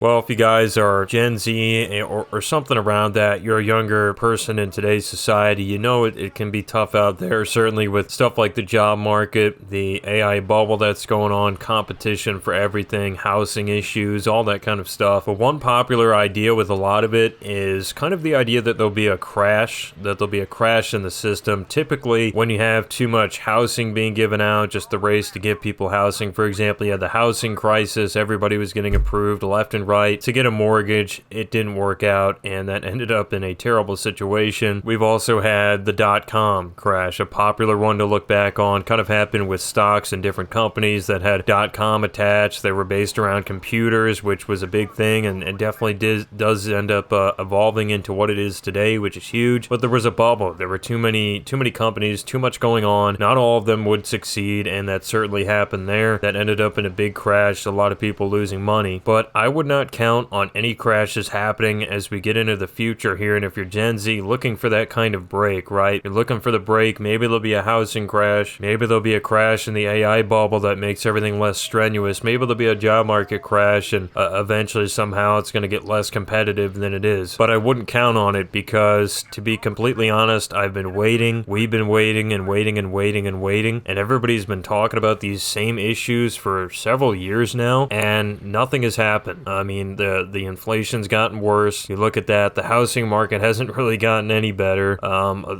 Well, if you guys are Gen Z or something around that, you're a younger person in today's society, you know it can be tough out there, certainly with stuff like the job market, the AI bubble that's going on, competition for everything, housing issues, all that kind of stuff. But one popular idea with a lot of it is kind of the idea that there'll be a crash, in the system. Typically, when you have too much housing being given out, just the race to give people housing. For example, you had the housing crisis, everybody was getting approved left and right to get a mortgage. It didn't work out, and that ended up in a terrible situation. We've also had the dot-com crash, a popular one to look back on. Kind of happened with stocks and different companies that had dot-com attached. They were based around computers, which was a big thing, and definitely does end up evolving into what it is today, which is huge. But there was a bubble. There were too many companies, too much going on. Not all of them would succeed, and that certainly happened there. That ended up in a big crash, a lot of people losing money. But I would not count on any crashes happening as we get into the future here. And if you're Gen Z looking for that kind of break, right? You're looking for the break. Maybe there'll be a housing crash. Maybe there'll be a crash in the AI bubble that makes everything less strenuous. Maybe there'll be a job market crash, and eventually somehow it's going to get less competitive than it is. But I wouldn't count on it because, to be completely honest, I've been waiting. We've been waiting and waiting and waiting and waiting. And everybody's been talking about these same issues for several years now, and nothing has happened. I mean, the inflation's gotten worse. You look at that, the housing market hasn't really gotten any better.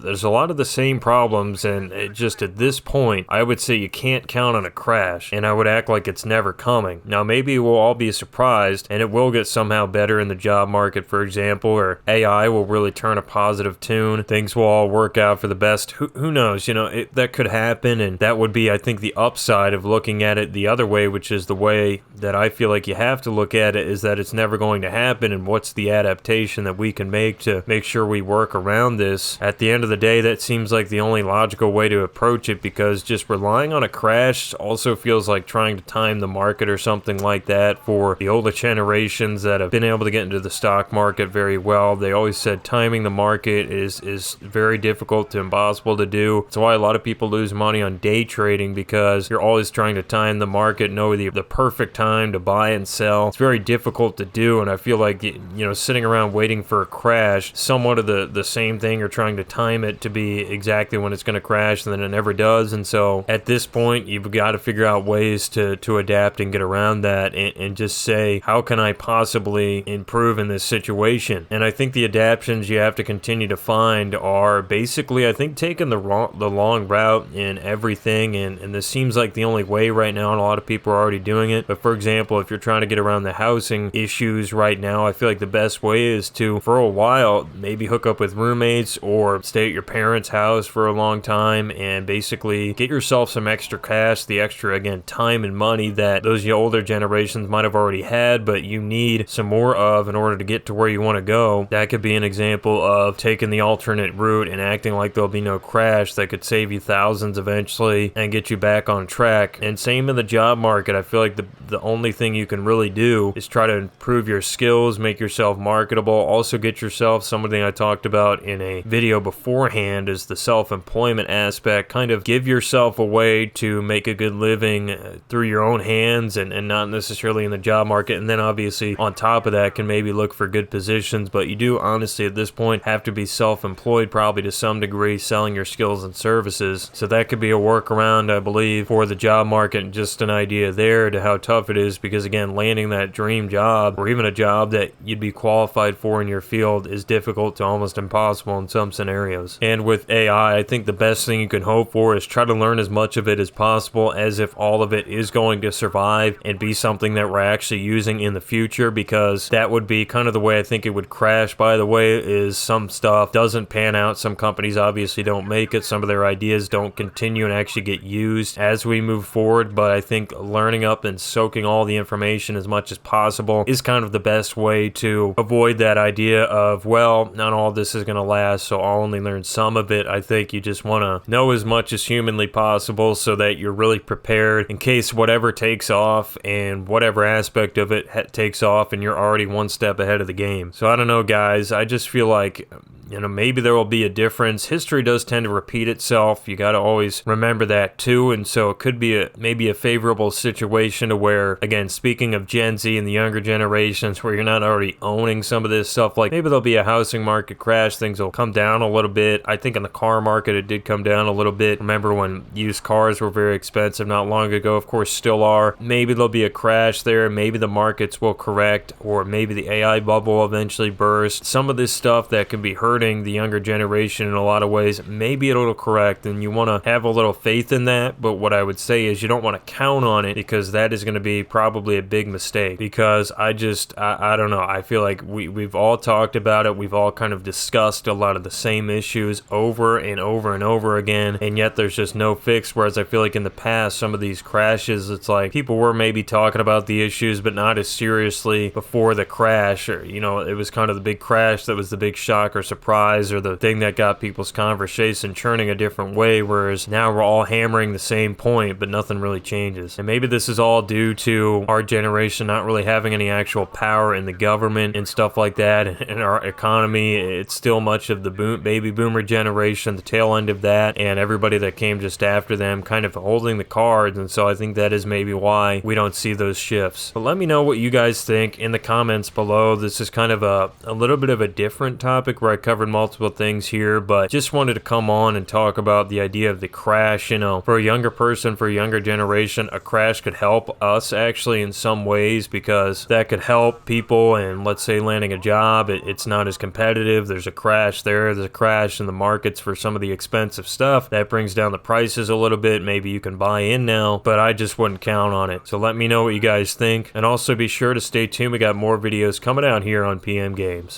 There's a lot of the same problems, and just at this point, I would say you can't count on a crash, and I would act like it's never coming. Now, maybe we'll all be surprised, and it will get somehow better in the job market, for example, or AI will really turn a positive tune. Things will all work out for the best. Who knows? You know, that could happen, and that would be, I think, the upside of looking at it the other way, which is the way that I feel like you have to look at it, is that it's never going to happen, and what's the adaptation that we can make to make sure we work around this. At the end of the day, that seems like the only logical way to approach it, because just relying on a crash also feels like trying to time the market or something like that. For the older generations that have been able to get into the stock market very well, they always said timing the market is very difficult to impossible to do. That's why a lot of people lose money on day trading, because you're always trying to time the market, know the perfect time to buy and sell. It's very difficult to do, and I feel like, you know, sitting around waiting for a crash, somewhat of the same thing. You're trying to time it to be exactly when it's going to crash, and then it never does. And so at this point, you've got to figure out ways to adapt and get around that, and just say, how can I possibly improve in this situation? And I think the adaptations you have to continue to find are basically, I think, taking the long route in everything, and this seems like the only way right now, and a lot of people are already doing it. But for example, if you're trying to get around the housing issues right now, I feel like the best way is to, for a while, maybe hook up with roommates or stay at your parents' house for a long time, and basically get yourself some extra cash, the extra, again, time and money that those older generations might have already had, but you need some more of in order to get to where you want to go. That could be an example of taking the alternate route and acting like there'll be no crash. That could save you thousands eventually and get you back on track. And same in the job market. I feel like the only thing you can really do is try to improve your skills, make yourself marketable, also get yourself, something I talked about in a video beforehand, is the self-employment aspect. Kind of give yourself a way to make a good living through your own hands, and not necessarily in the job market. And then obviously on top of that, can maybe look for good positions, but you do honestly at this point have to be self-employed, probably to some degree, selling your skills and services. So that could be a workaround, I believe, for the job market, and just an idea there to how tough it is, because again, landing that dream job, or even a job that you'd be qualified for in your field, is difficult to almost impossible in some scenarios. And with AI, I think the best thing you can hope for is try to learn as much of it as possible, as if all of it is going to survive and be something that we're actually using in the future, because that would be kind of the way I think it would crash, by the way, is some stuff doesn't pan out. Some companies obviously don't make it. Some of their ideas don't continue and actually get used as we move forward. But I think learning up and soaking all the information as much as possible is kind of the best way to avoid that idea of, well, not all this is going to last, so I'll only learn some of it. I think you just want to know as much as humanly possible so that you're really prepared in case whatever takes off, and whatever aspect of it takes off, and you're already one step ahead of the game. So I don't know, guys. I just feel like, maybe there will be a difference. History does tend to repeat itself. You got to always remember that too. And so it could be maybe a favorable situation to where, again, speaking of Gen Z and the younger generations, where you're not already owning some of this stuff, like maybe there'll be a housing market crash, things will come down a little bit. I think in the car market, it did come down a little bit. Remember when used cars were very expensive not long ago? Of course, still are. Maybe there'll be a crash there. Maybe the markets will correct, or maybe the AI bubble will eventually burst. Some of this stuff that can be hurting the younger generation in a lot of ways, maybe it'll correct, and you want to have a little faith in that. But what I would say is you don't want to count on it, because that is going to be probably a big mistake. Because I don't know. I feel like we've all talked about it. We've all kind of discussed a lot of the same issues over and over and over again, and yet there's just no fix. Whereas I feel like in the past, some of these crashes, it's like people were maybe talking about the issues, but not as seriously before the crash, or it was kind of the big crash that was the big shock or surprise, or the thing that got people's conversation churning a different way. Whereas now we're all hammering the same point, but nothing really changes. And maybe this is all due to our generation not really having any actual power in the government and stuff like that. And our economy, it's still much of the baby boomer generation, the tail end of that, and everybody that came just after them kind of holding the cards. And so I think that is maybe why we don't see those shifts. But let me know what you guys think in the comments below. This is kind of a little bit of a different topic where I covered multiple things here, but just wanted to come on and talk about the idea of the crash. For a younger person, for a younger generation, a crash could help us actually in some ways, because that could help people. And let's say landing a job, it's not as competitive. There's a crash there's a crash in the markets for some of the expensive stuff. That brings down the prices a little bit. Maybe you can buy in now, but I just wouldn't count on it. So let me know what you guys think, and also be sure to stay tuned. We got more videos coming out here on PM Games.